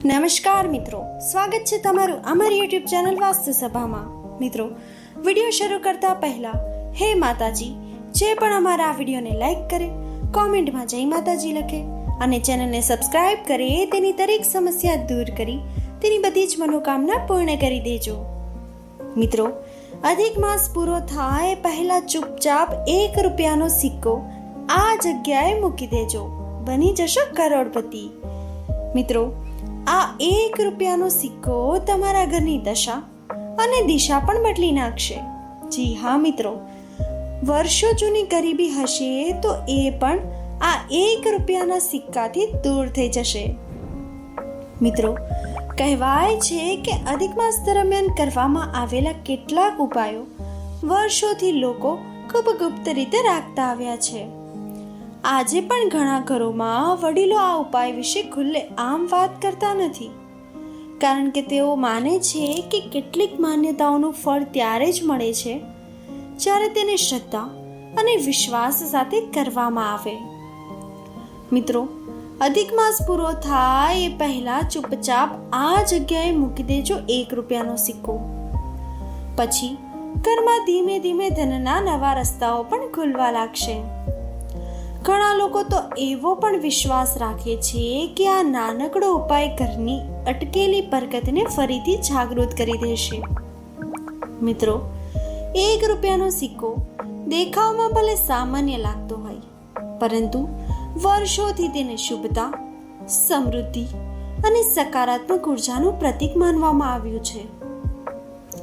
નમસ્કાર મિત્રો, સ્વાગત છે તમારું અમારી યુટ્યુબ ચેનલ વાસ્તુ સભામાં. મિત્રો, વિડીયો શરૂ કરતા પહેલા હે માતાજી, જે પણ અમારા આ વિડીયોને લાઈક કરે, કોમેન્ટમાં જય માતાજી લખે અને ચેનલને સબસ્ક્રાઇબ કરે, તેની દરેક સમસ્યા દૂર કરી તેની બધી જ મનોકામના પૂર્ણ કરી દેજો. મિત્રો, અધિક માસ પૂરો થાય પહેલા ચૂપચાપ ₹1નો સિક્કો આ જગ્યાએ મૂકી દેજો, બની જશો કરોડપતિ. મિત્રો, આ ₹1નો સિક્કો તમારા ઘરની દશા અને દિશા પણ બદલી નાખશે. જી હા મિત્રો, વર્ષો જૂની ગરીબી હશે તો એ પણ આ ₹1ના સિક્કાથી દૂર થઈ જશે. મિત્રો, કહેવાય છે કે અધિક માસ દરમિયાન કરવામાં આવેલા કેટલાક ઉપાયો વર્ષોથી લોકો ખૂબ ગુપ્ત રીતે રાખતા આવ્યા છે. આજે પણ ઘણા ઘરોમાં વડીલો આ ઉપાય વિશે ખુલ્લે આમ વાત કરતા નથી, કારણ કે તેઓ માને છે કે કેટલીક માન્યતાઓનું ફળ ત્યારે જ મળે છે જ્યારે તેને શ્રદ્ધા અને વિશ્વાસ સાથે કરવામાં આવે. મિત્રો, અધિક માસ પૂરો થાય એ પહેલા ચૂપચાપ આ જગ્યાએ મૂકી દેજો ₹1નો સિક્કો. પછી ઘરમાં ધીમે ધીમે ધનના નવા રસ્તાઓ પણ ખુલવા લાગશે. ઘણા લોકો તો એવો પણ વિશ્વાસ રાખે છે કે આ નાનકડો ઉપાય ઘરની અટકેલી બરકતને ફરીથી જાગૃત કરી દેશે. મિત્રો, ₹1નો સિક્કો દેખાવમાં ભલે સામાન્ય લાગતો હોય, પરંતુ વર્ષોથી તેને શુભતા, સમૃદ્ધિ અને સકારાત્મક ઉર્જાનું પ્રતીક માનવામાં આવ્યું છે.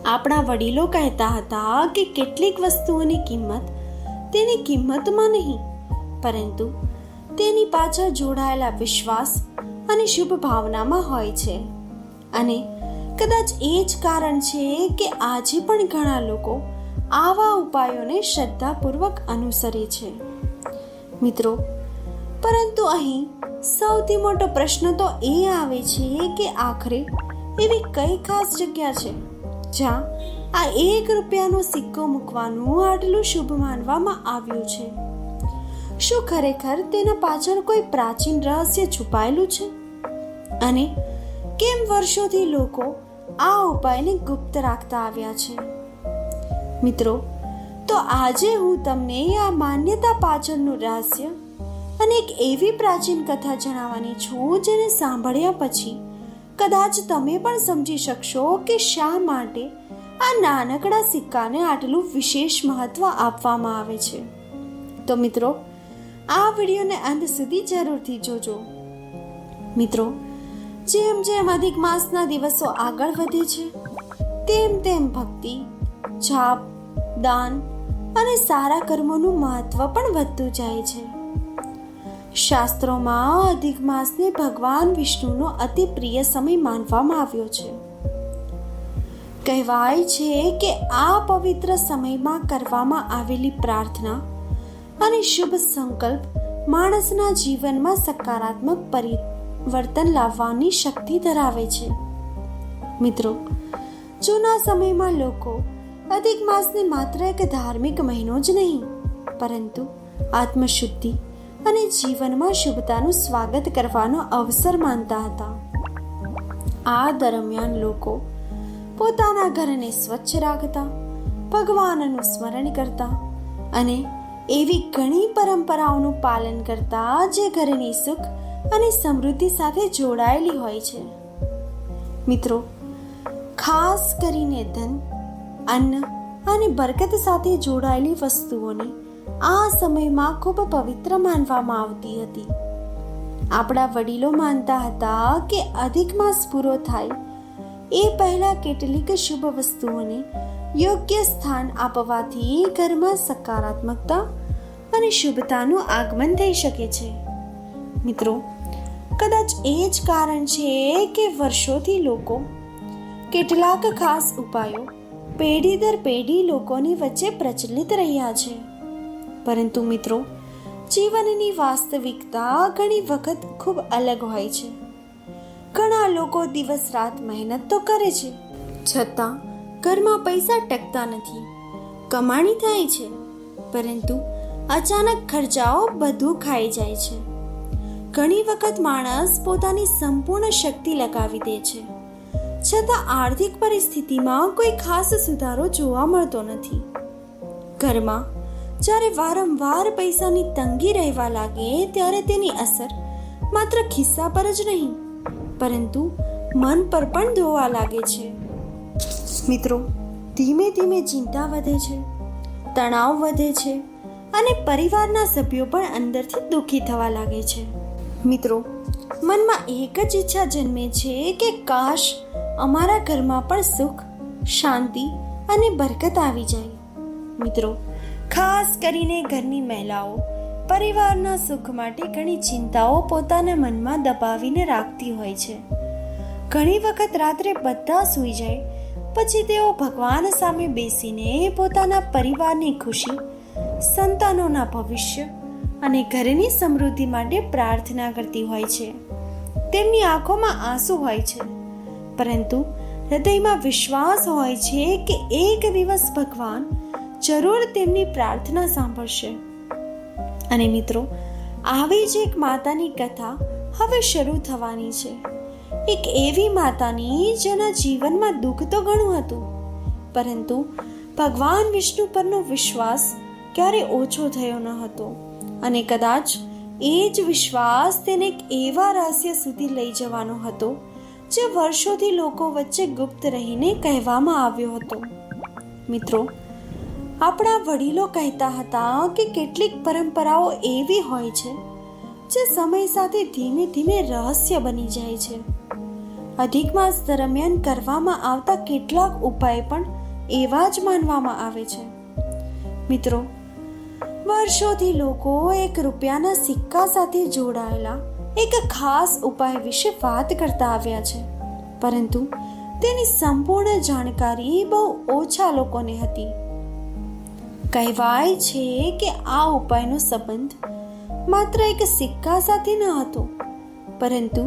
આપણા વડીલો કહેતા હતા કે કેટલીક વસ્તુઓની કિંમત તેની કિંમતમાં નહીં, પરંતુ તેની પાછળ જોડાયેલા વિશ્વાસ અને શુભ ભાવનામાં હોય છે. અને કદાચ એ જ કારણ છે કે આજે પણ ઘણા લોકો આવા ઉપાયોને શ્રદ્ધાપૂર્વક અનુસરે છે. મિત્રો, પરંતુ અહીં સૌથી મોટો પ્રશ્ન તો એ આવે છે કે આખરે એવી કઈ ખાસ જગ્યા છે જ્યાં આ ₹1નો સિક્કો મૂકવાનું આટલું શુભ માનવામાં આવ્યું છે? શું ખરેખર તેના પાછળ કોઈ પ્રાચીન રહસ્ય છુપાયેલું છે? અને કેમ વર્ષોથી લોકો આ ઉપાયને ગુપ્ત રાખતા આવ્યા છે? મિત્રો, તો આજે હું તમને આ માન્યતા પાછળનું રહસ્ય અને એક એવી પ્રાચીન કથા જણાવવાની છું જેને સાંભળ્યા પછી કદાચ તમે પણ સમજી શકશો કે શા માટે આ નાનકડા સિક્કાને આટલું વિશેષ મહત્વ આપવામાં આવે છે. તો મિત્રો, આ વિડીયોને અંત સુધી જરૂરથી જોજો. મિત્રો, જેમ જેમ અધિક માસના દિવસો આગળ વધે છે તેમ તેમ ભક્તિ, જાપ, દાન અને સારા કર્મોનું મહત્વ પણ વધતું જાય છે. શાસ્ત્રોમાં અધિક માસને ભગવાન વિષ્ણુનો અતિ પ્રિય સમય માનવામાં આવ્યો છે. કહેવાય છે કે આ પવિત્ર સમયમાં કરવામાં આવેલી પ્રાર્થના અને શુભ સંકલ્પ માણસના જીવનમાં સકારાત્મક પરિવર્તન લાવવાની શક્તિ ધરાવે છે. મિત્રો, જૂના સમયમાં લોકો અધિક માસને માત્ર એક ધાર્મિક મહિનો જ નહીં, પરંતુ આત્મશુદ્ધિ અને જીવનમાં શુભતાનું સ્વાગત કરવાનો અવસર માનતા હતા. આ દરમિયાન લોકો પોતાના ઘરને સ્વચ્છ રાખતા, ભગવાનનું સ્મરણ કરતા અને એવી ઘણી પરંપરાઓનું પાલન કરતા જે ઘરની સુખ અને સમૃદ્ધિ સાથે જોડાયેલી હોય છે. મિત્રો, ખાસ કરીને ધન, અન્ન અને બરકત સાથે જોડાયેલી વસ્તુઓને આ સમયમાં ખૂબ પવિત્ર માનવામાં આવતી હતી. આપણા વડીલો માનતા હતા કે અધિક માસ પૂરો થાય એ પહેલા કેટલીક શુભ વસ્તુઓને યોગ્ય સ્થાન આપવાથી ઘરમાં સકારાત્મકતા અને શુભતાનું આગમન થઈ શકે છે. મિત્રો, કદાચ એ જ કારણ છે કે વર્ષોથી લોકો કેટલાક ખાસ ઉપાયો પેઢી દર પેઢી લોકોની વચ્ચે પ્રચલિત રહ્યા છે. પરંતુ મિત્રો, જીવનની વાસ્તવિકતા ઘણી વખત ખૂબ અલગ હોય છે. ઘણા લોકો દિવસ રાત મહેનત તો કરે છે, છતાં ઘરમાં પૈસા ટકતા નથી. કમાણી થાય છે, પરંતુ અચાનક ખર્ચાઓ બધું ખાઈ જાય છે. ઘણી વખત માણસ પોતાની સંપૂર્ણ શક્તિ લગાવી દે છે, છતાં આર્થિક પરિસ્થિતિમાં કોઈ ખાસ સુધારો જોવા મળતો નથી. ઘરમાં જ્યારે વારંવાર પૈસાની તંગી રહેવા લાગે ત્યારે તેની અસર માત્ર ખિસ્સા પર જ નહીં, પરંતુ મન પર પણ ધોવા લાગે છે. મિત્રો, ધીમે ધીમે ચિંતા વધે છે, તણાવ વધે છે અને પરિવારના સભ્યો પણ અંદરથી દુઃખી થવા લાગે છે. મિત્રો, મનમાં એક જ ઈચ્છા જન્મે છે કે કાશ અમારા ઘરમાં પણ સુખ, શાંતિ અને બરકત આવી જાય. મિત્રો, ખાસ કરીને ઘરની મહિલાઓ પરિવારના સુખ માટે ઘણી ચિંતાઓ પોતાના મનમાં દબાવીને રાખતી હોય છે. ઘણી વખત રાત્રે બધા સૂઈ જાય પછી તેઓ ભગવાન સામે બેસીને પોતાના પરિવારની ખુશી, સંતાનોના ભવિષ્ય અને ઘરની સમૃદ્ધિ માટે પ્રાર્થના કરતી હોય છે. તેમની આંખોમાં આંસુ હોય છે, પરંતુ હૃદયમાં વિશ્વાસ હોય છે કે એક દિવસ ભગવાન જરૂર તેમની પ્રાર્થના સાંભળશે. અને મિત્રો, આવી જ એક માતાની કથા હવે શરૂ થવાની છે. એક એવી માતાની જેના જીવનમાં દુઃખ તો ઘણું હતું, પરંતુ ભગવાન વિષ્ણુ પરનો વિશ્વાસ ક્યારે ઓછો થયો ન હતો. અને કદાચ એ જ વિશ્વાસ તેને એક એવા રહસ્ય સુધી લઈ જવાનો હતો જે વર્ષોથી લોકો વચ્ચે ગુપ્ત રહીને કહેવામાં આવ્યો હતો. મિત્રો, આપણા વડીલો કહેતા હતા કે કેટલીક પરંપરાઓ એવી હોય છે જે સમય સાથે ધીમે ધીમે રહસ્ય બની જાય છે. અધિક માસ દરમિયાન કરવામાં આવતા કેટલાક ઉપાય પણ એવા જ માનવામાં આવે છે. મિત્રો, વર્ષોથી લોકો ₹1ના સિક્કા સાથે જોડાયેલા એક ખાસ ઉપાય વિશે વાત કરતા આવ્યા છે, પરંતુ તેની સંપૂર્ણ જાણકારી બહુ ઓછા લોકોને હતી. કહેવાય છે કે આ ઉપાયનો સંબંધ માત્ર એક સિક્કા સાથે ન હતો, પરંતુ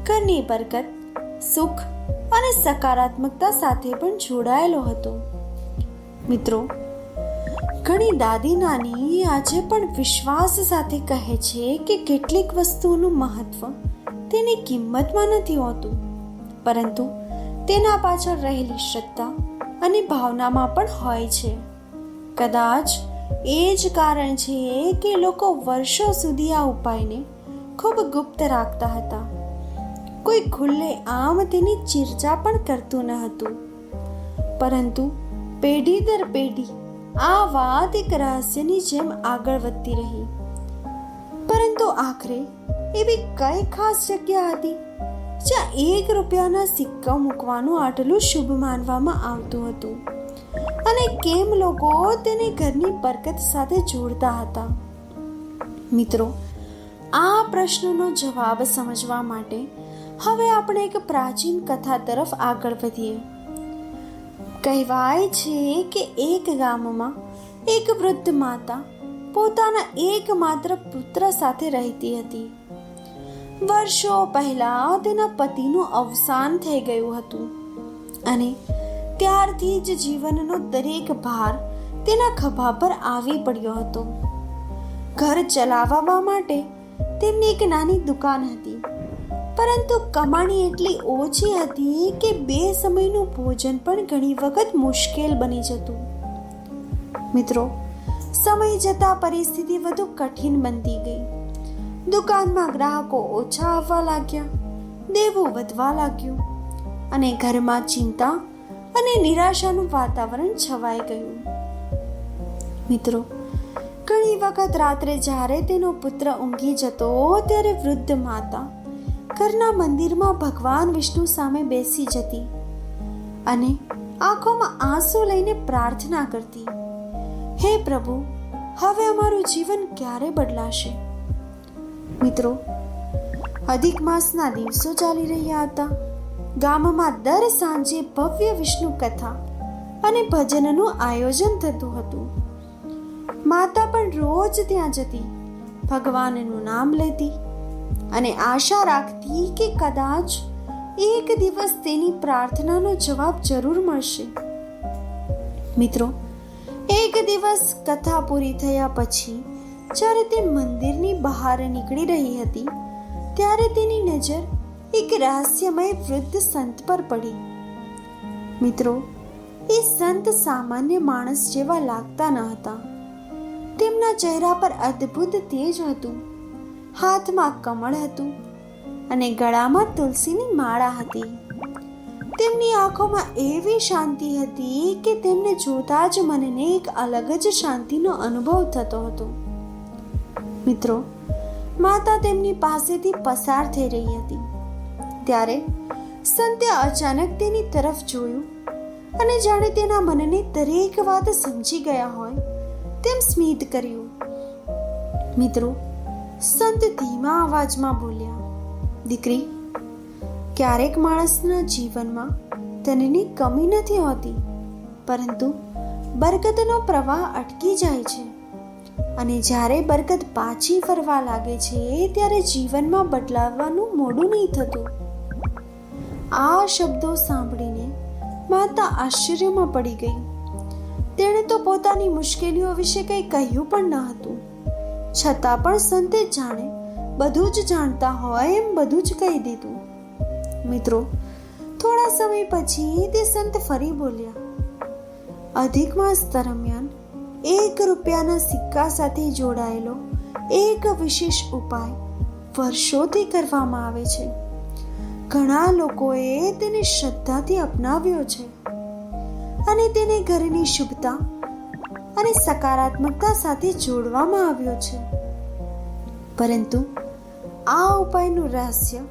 ઘરની બરકત, સુખ અને સકારાત્મકતા સાથે પણ જોડાયેલો હતો. મિત્રો, ઘણી દાદી નાની આજે પણ વિશ્વાસ સાથે કહે છે કે કેટલીક વસ્તુઓનું મહત્વ તેની કિંમતમાં નથી હોતું, પરંતુ તેના પાછળ રહેલી શ્રદ્ધા અને ભાવનામાં પણ હોય છે. કદાચ એ જ કારણ છે કે લોકો વર્ષો સુધી આ ઉપાયને ખૂબ ગુપ્ત રાખતા હતા. કોઈ ખુલ્લે આમ તેની ચર્ચા પણ કરતું ન હતું, પરંતુ પેઢી દર પેઢી આ વાત એક રહસ્યની જેમ આગળ વધતી રહી. પરંતુ આખરે એવી કઈ ખાસ જગ્યા હતી જ્યાં ₹1ના સિક્કા મૂકવાનું આટલું શુભ માનવામાં આવતું હતું, અને કેમ લોકો તેને ઘરની બરકત સાથે જોડતા હતા? મિત્રો, આ પ્રશ્નનો જવાબ સમજવા માટે હવે આપણે એક પ્રાચીન કથા તરફ આગળ વધીએ. કહેવાય છે કે એક ગામમાં એક વૃદ્ધ માતા પોતાના એકમાત્ર પુત્ર સાથે રહેતી હતી. વર્ષો પહેલા તેના પતિનું અવસાન થઈ ગયું હતું, અને ત્યારથી જ જીવનનો દરેક ભાર તેના ખભા પર આવી પડ્યો હતો. ઘર ચલાવવા માટે તેમની એક નાની દુકાન હતી, પરંતુ કમાણી એટલી ઓછી હતી કે 2 સમયનું ભોજન પણ ઘણી વખત મુશ્કેલ બની જતું. મિત્રો, સમય જતાં પરિસ્થિતિ વધુ કઠિન બનતી ગઈ. દુકાનમાં ગ્રાહકો ઓછા આવવા લાગ્યા, દેવું વધવા લાગ્યું, અને ઘરમાં ચિંતા અને નિરાશાનું વાતાવરણ છવાઈ ગયું. મિત્રો, ઘણી વખત રાત્રે જ્યારે તેનો પુત્ર ઊંઘી જતો ત્યારે વૃદ્ધ માતા ઘરના મંદિરમાં ભગવાન વિષ્ણુ સામે બેસી જતી અને આંખોમાં આંસુ લઈને પ્રાર્થના કરતી, હે પ્રભુ, હવે અમારું જીવન ક્યારે બદલાશે? મિત્રો, અધિક માસના દિવસો ચાલી રહ્યા હતા. ગામમાં દર સાંજે ભવ્ય વિષ્ણુ કથા અને ભજનનું આયોજન થતું હતું. માતા પણ રોજ ત્યાં જતી, ભગવાનનું નામ લેતી અને આશા રાખતી કે કદાચ એક દિવસ તેની પ્રાર્થનાનો જવાબ જરૂર મળશે. મિત્રો, એક દિવસ કથા પૂરી થયા પછી જ્યારે તે મંદિરની બહાર નીકળી રહી હતી ત્યારે તેની નજર એક રહસ્યમય વૃદ્ધ સંત પર પડી. મિત્રો, એ સંત સામાન્ય માણસ જેવા લાગતા ન હતા. તેમના ચહેરા પર અદ્ભુત તેજ હતું, હાથમાં કમળ હતું અને ગળામાં તુલસીની માળા હતી. તેમની આંખોમાં એવી શાંતિ હતી કે તેમને જોતા જ મનને એક અલગ જ શાંતિનો અનુભવ થતો હતો. મિત્રો, માતા તેમની પાસેથી પસાર થઈ રહી હતી ત્યારે સંતે અચાનક તેની તરફ જોયું અને જાણે તેના મનની દરેક વાત સમજી ગયા હોય તેમ સ્મિત કર્યું. મિત્રો, સંત ધીમા અવાજમાં બોલ્યા, દીકરી, ક્યારેક માણસના જીવનમાં ધનની કમી નથી હોતી, પરંતુ બરકતનો પ્રવાહ અટકી જાય છે અને જ્યારે બરકત પાછી ફરવા લાગે છે ત્યારે જીવનમાં બદલાવવાનું મોડું નહીં થતું. આ શબ્દો સાંભળીને માતા આશ્ચર્યમાં પડી ગઈ. તેણે તો પોતાની મુશ્કેલીઓ વિશે કંઈ કહ્યું પણ ન હતું, છતાં પણ સંતે જાણે બધું જ જાણતા હોય એમ બધું જ કહી દીધું. મિત્રો, થોડા સમય પછી તે સંત ફરી બોલ્યા, અધિક માસ દરમિયાન 1 રૂપિયાના સિક્કા સાથે જોડાયેલો એક વિશેષ ઉપાય વર્ષોથી કરવામાં આવે છે. ઘણા લોકોએ તેને શ્રદ્ધાથી અપનાવ્યો છે અને તેને ઘરની શુભતા અને સકારાત્મકતા સાથે જોડવામાં આવ્યો છે. પરંતુ આ ઉપાયનું રહસ્ય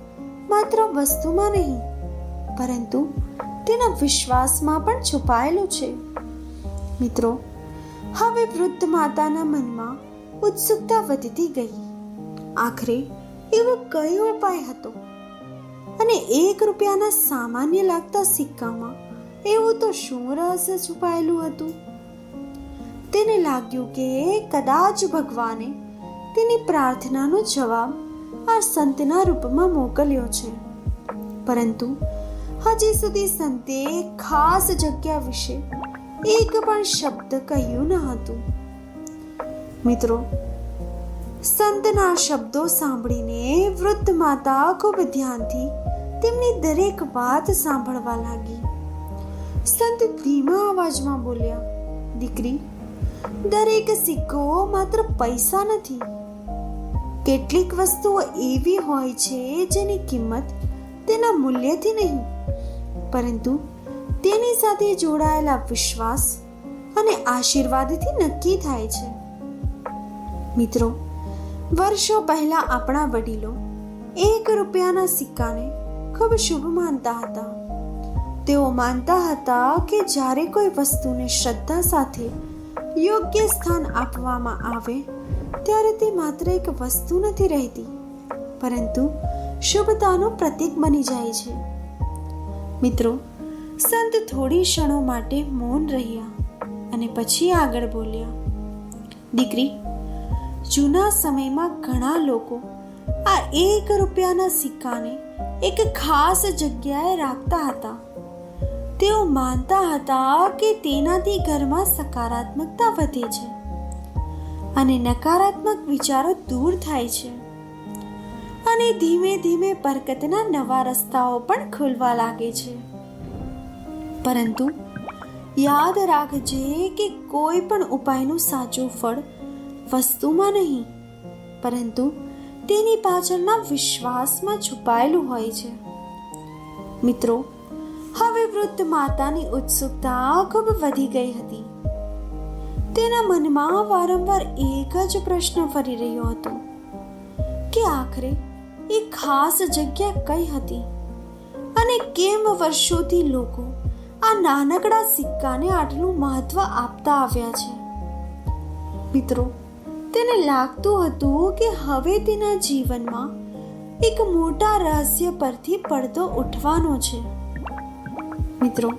માત્ર વસ્તુમાં નહીં, પરંતુ તેના વિશ્વાસમાં પણ છુપાયેલું છે. મિત્રો, હવે વૃદ્ધ માતાના મનમાં ઉત્સુકતા વધતી ગઈ. આખરે એવો કયો ઉપાય હતો? અને 1 રૂપિયાના સામાન્ય લાગતા સિક્કામાં એવું તો શું રહસ્ય છુપાયેલું હતું? તેને લાગ્યું કે કદાચ ભગવાને તેની પ્રાર્થનાનો જવાબ આ સંતના રૂપમાં મોકલ્યો છે. પરંતુ હજી સુધી સંતે ખાસ જગ્યા વિશે એક પણ શબ્દ કહ્યું ન હતું. મિત્રો, સંતના શબ્દો સાંભળીને વૃદ્ધ માતા ખૂબ ધ્યાનથી તેમની દરેક વાત સાંભળવા લાગી. સંત ધીમા અવાજમાં બોલ્યા, દીકરી, દરેક સિક્કો માત્ર પૈસા નથી. કેટલીક વસ્તુઓ એવી હોય છે જેની કિંમત તેના મૂલ્યથી નહીં, પરંતુ તેની સાથે જોડાયેલા વિશ્વાસ અને આશીર્વાદથી નક્કી થાય છે. મિત્રો, વર્ષો પહેલા આપણા વડીલો 1 રૂપિયાના સિક્કાને ખૂબ શુભ માનતા હતા. તેઓ માનતા હતા કે જ્યારે કોઈ વસ્તુને શ્રદ્ધા સાથે યોગ્ય સ્થાન આપવામાં આવે ત્યારે તે માત્ર એક વસ્તુ નથી રહેતી, પરંતુ શુભતાનું પ્રતીક બની જાય છે. મિત્રો, સંત થોડી ક્ષણો માટે મૌન રહ્યા અને પછી આગળ બોલ્યા, દીકરી, જૂના સમયમાં ઘણા લોકો આ 1 રૂપિયાના સિક્કાને એક ખાસ જગ્યાએ રાખતા હતા. તેઓ માનતા હતા કે તેનાથી ઘરમાં સકારાત્મકતા વધે છે અને નકારાત્મક વિચારો દૂર થાય છે અને ધીમે ધીમે બરકતના નવા રસ્તાઓ પણ ખુલવા લાગે છે. પરંતુ યાદ રાખજે કે કોઈ પણ ઉપાયનું સાચું ફળ વસ્તુમાં નહીં, પરંતુ તેની પાછળના વિશ્વાસમાં છુપાયેલું હોય છે. મિત્રો, હવે વૃદ્ધ માતાની ઉત્સુકતા ખૂબ વધી ગઈ હતી. તેના મનમાં વારંવાર એક જ પ્રશ્ન ફરી રહ્યો હતો કે આખરે એ ખાસ જગ્યા કઈ હતી અને કેમ વર્ષોથી લોકો આ નાનકડા સિક્કાને આટલું મહત્વ આપતા આવ્યા છે. મિત્રો, તેને લાગતું હતું કે હવે તેના જીવનમાં એક મોટા રહસ્ય પરથી પડદો ઉઠવાનો છે. મિત્રો,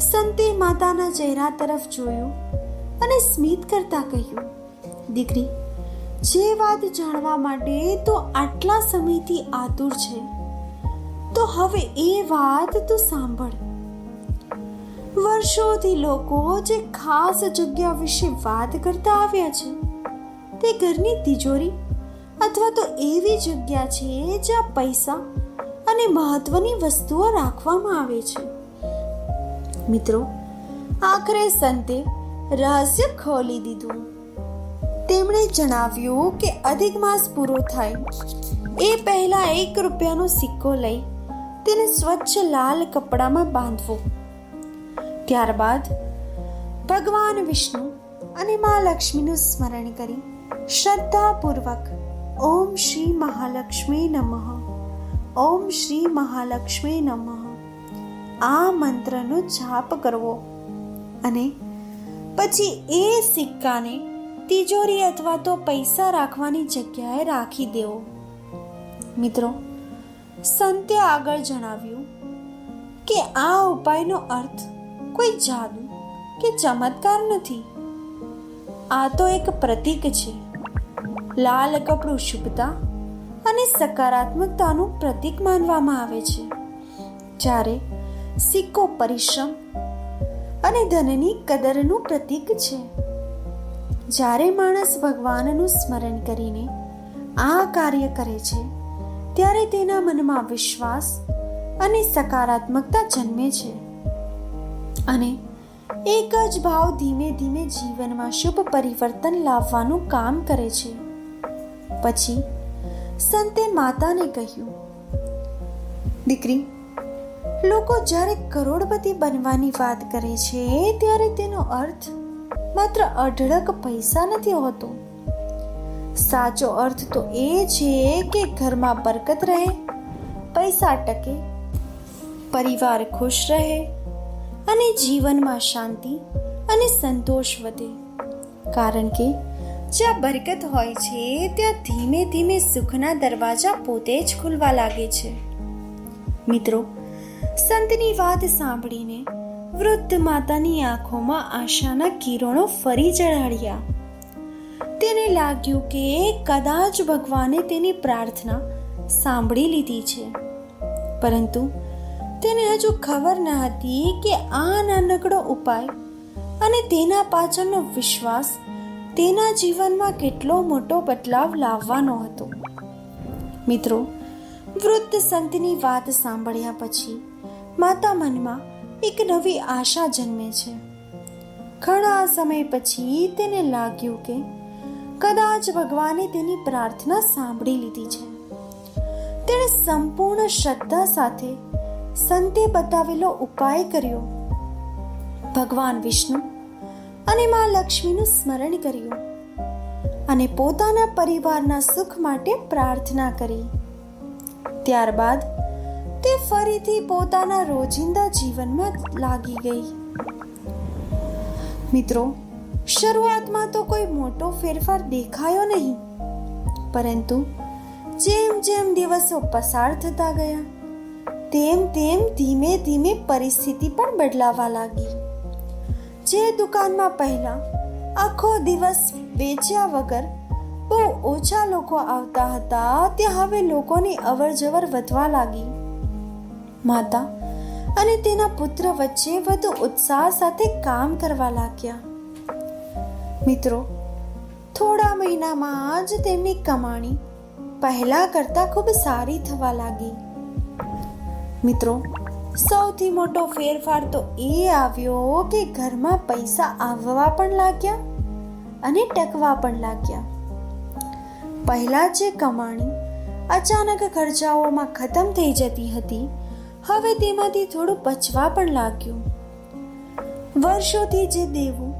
સંતે માતાના ચહેરા તરફ જોયું અને સ્મિત કરતા કહ્યું, દીકરી, જે વાત જાણવા માટે તો આટલા સમયથી આતુર છે, તો હવે એ વાત તું સાંભળ. વર્ષોથી લોકો જે ખાસ જગ્યા વિશે વાત કરતા આવ્યા છે તે ઘરની તિજોરી અથવા તો એવી જગ્યા છે જ્યાં પૈસા અને મહત્વની વસ્તુઓ રાખવામાં આવે છે. મિત્રો, આખરે સંતે રહસ્ય ખોલી દીધું. તેમણે જણાવ્યું કે અધિક માસ પૂરો થાય એ પહેલા 1 રૂપિયાનો સિક્કો લઈ તેને સ્વચ્છ લાલ કપડામાં બાંધવો. ત્યારબાદ ભગવાન વિષ્ણુ અને મા લક્ષ્મીનું સ્મરણ કરી શ્રદ્ધાપૂર્વક ઓમ શ્રી મહાલક્ષ્મી નમઃ, ઓમ શ્રી મહાલક્ષ્મી નમઃ આ મંત્રનો જાપ કરવો અને પછી એ સિક્કાને તિજોરી અથવા તો પૈસા રાખવાની જગ્યાએ રાખી દેવો. મિત્રો, સંતે આગળ જણાવ્યું કે આ ઉપાયનો અર્થ કોઈ જાદુ કે ચમત્કાર નથી. આ તો એક પ્રતીક છે. લાલ કપડું શુભતા અને સકારાત્મકતાનું પ્રતીક માનવામાં આવે છે, જ્યારે સિક્કો પરિશ્રમ અને ધનની કદરનું પ્રતીક છે. જ્યારે માણસ ભગવાનનું સ્મરણ કરીને આ કાર્ય કરે છે ત્યારે તેના મનમાં વિશ્વાસ અને સકારાત્મકતા જન્મે છે અને એક જ ભાવ ધીમે ધીમે જીવનમાં શુભ પરિવર્તન લાવવાનું કામ કરે છે. પછી સંતે માતાને કહ્યું, દીકરી, લોકો જ્યારે કરોડપતિ બનવાની વાત કરે છે ત્યારે તેનો અર્થ માત્ર અઢળક પૈસા નથી હોતો. સાચો અર્થ તો એ છે કે ઘરમાં બરકત રહે, પૈસા ટકે, પરિવાર ખુશ રહે અને જીવનમાં શાંતિ અને સંતોષ વધે. કારણ કે જ્યાં બરકત હોય છે ત્યાં ધીમે ધીમે સુખના દરવાજા પોતે જ ખુલવા લાગે છે. મિત્રો, સંતની વાત સાંભળીને વૃદ્ધ માતાની આંખોમાં આશાના કિરણો ફરી ઝળહળ્યા. તેને લાગ્યું કે કદાચ ભગવાને તેની પ્રાર્થના સાંભળી લીધી છે, પરંતુ તેને હજુ ખબર ન હતી કે આ નાનકડો ઉપાય અને તેના પાછળનો વિશ્વાસ તેના જીવનમાં કેટલો મોટો બદલાવ લાવવાનો હતો. મિત્રો, વૃદ્ધ સંતની વાત સાંભળ્યા પછી માતા મનમાં એક નવી આશા જન્મે છે. ઘણા સમય પછી તેને લાગ્યું કે કદાચ ભગવાને તેની પ્રાર્થના સાંભળી લીધી છે. તેણે સંપૂર્ણ શ્રદ્ધા સાથે સંતે બતાવેલો ઉપાય કર્યો. ભગવાન વિષ્ણુ અને મા લક્ષ્મીનું સ્મરણ કર્યું અને પોતાના પરિવારના સુખ માટે પ્રાર્થના કરી. ત્યારબાદ તે ફરીથી પોતાના રોજિંદા જીવનમાં લાગી ગઈ. મિત્રો, શરૂઆતમાં તો કોઈ મોટો ફેરફાર દેખાયો નહીં, પરંતુ જેમ જેમ દિવસો પસાર થતા ગયા તેમ તેમ ધીમે ધીમે પરિસ્થિતિ પણ બદલાવા લાગી. જે દુકાનમાં પહેલા આખો દિવસ વેચ્યા વગર બહુ ઓછા લોકો આવતા હતા, ત્યાં હવે લોકોની અવરજવર વધવા લાગી. માતા અને તેના પુત્ર વચ્ચે વધુ ઉત્સાહ સાથે કામ કરવા લાગ્યા. મિત્રો, થોડા મહિનામાં જ તેમની કમાણી પહેલા કરતાં ખૂબ સારી થવા લાગી. મિત્રો, સૌથી મોટો ફેરફાર તો એ આવ્યો કે ઘરમાં પૈસા આવવા પણ લાગ્યા અને ટકવા પણ લાગ્યા. પહેલા જે કમાણી અચાનક ખર્ચાઓમાં ખતમ થઈ જતી હતી, હવે તેમાંથી થોડું બચવા પણ લાગ્યું. વર્ષોથી જે દેવું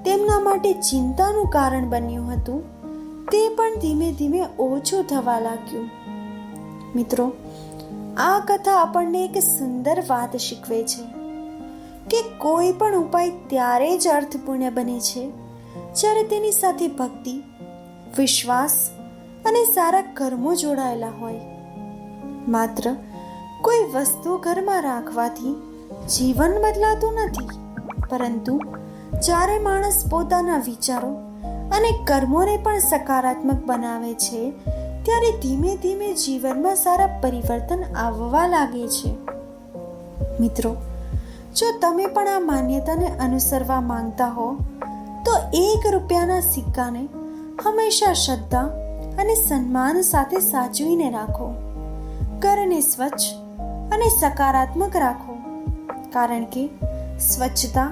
તેમના માટે ચિંતાનું કારણ બન્યું હતું, તે પણ ધીમે ધીમે ઓછું થવા લાગ્યું. મિત્રો, આ કથા આપણને એક સુંદર વાત શીખવે છે કે કોઈ પણ ઉપાય ત્યારે જ અર્થપૂર્ણ બને છે જ્યારે તેની સાથે ભક્તિ, વિશ્વાસ અને સારા કર્મો જોડાયેલા હોય. માત્ર કોઈ વસ્તુ ઘરમાં રાખવાથી જીવન બદલાતું નથી, પરંતુ જ્યારે માણસ પોતાના વિચારો અને કર્મોને પણ સકારાત્મક બનાવે છે ત્યારે ધીમે ધીમે જીવનમાં સારા પરિવર્તન આવવા લાગે છે. મિત્રો, જો તમે પણ આ માન્યતાને અનુસરવા માંગતા હો તો 1 રૂપિયાના સિક્કાને હંમેશા શ્રદ્ધા અને સન્માન સાથે સાચવીને રાખો. ઘરને સ્વચ્છ અને સકારાત્મક રાખો, કારણ કે સ્વચ્છતા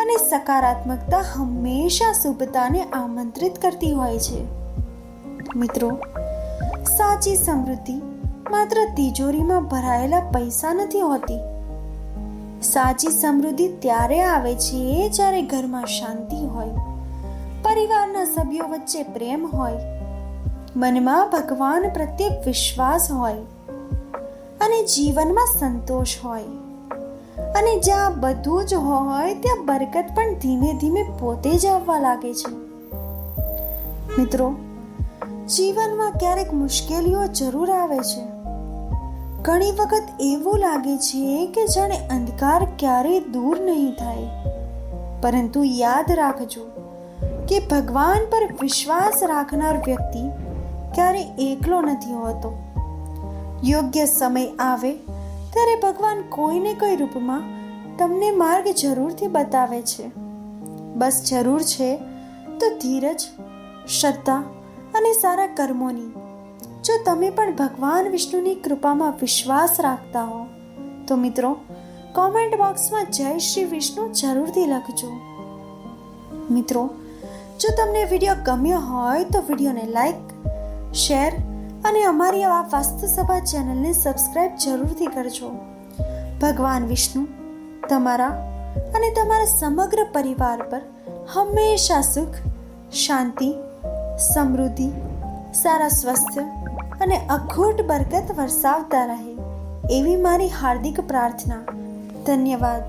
અને સકારાત્મકતા હંમેશા શુભતાને આમંત્રિત કરતી હોય છે. મિત્રો, સાચી સમૃદ્ધિ માત્ર તિજોરીમાં ભરાયેલા પૈસા નથી હોતી. સાચી સમૃદ્ધિ ત્યારે આવે છે જ્યારે ઘરમાં શાંતિ હોય, પરિવારના સભ્યો વચ્ચે પ્રેમ હોય, મનમાં ભગવાન પ્રત્યે વિશ્વાસ હોય અને જીવનમાં સંતોષ હોય. અને જ્યાં બધું જ હોય ત્યાં બરકત પણ ધીમે ધીમે પોતે જ આવવા લાગે છે. મિત્રો, જીવનમાં ક્યારેક મુશ્કેલીઓ જરૂર આવે છે. ઘણી વખત એવું લાગે છે કે જાણે અંધકાર ક્યારેય દૂર નહીં થાય. પરંતુ યાદ રાખજો કે ભગવાન પર વિશ્વાસ રાખનાર વ્યક્તિ ક્યારે એકલો નથી હોતો. યોગ્ય સમય આવે ત્યારે ભગવાન કોઈને કોઈ રૂપમાં તમને માર્ગ જરૂરથી બતાવે છે. બસ જરૂર છે તો ધીરજ, શ્રદ્ધા અને સારા કર્મોની. જો તમે પણ ભગવાન વિષ્ણુની કૃપામાં વિશ્વાસ રાખતા હો તો મિત્રો, કોમેન્ટ બોક્સમાં જય શ્રી વિષ્ણુ જરૂરથી લખજો. મિત્રો, જો તમને વિડીયો ગમ્યો હોય તો વિડીયોને લાઈક, શેર અને અમારી આ વાસ્તુસભા ચેનલને સબસ્ક્રાઇબ જરૂરથી કરજો. ભગવાન વિષ્ણુ તમારા અને તમારા સમગ્ર પરિવાર પર હંમેશા સુખ, શાંતિ, સમૃદ્ધિ, સારા સ્વાસ્થ્ય અને અખૂટ બરકત વરસાવતા રહે એવી મારી હાર્દિક પ્રાર્થના. ધન્યવાદ.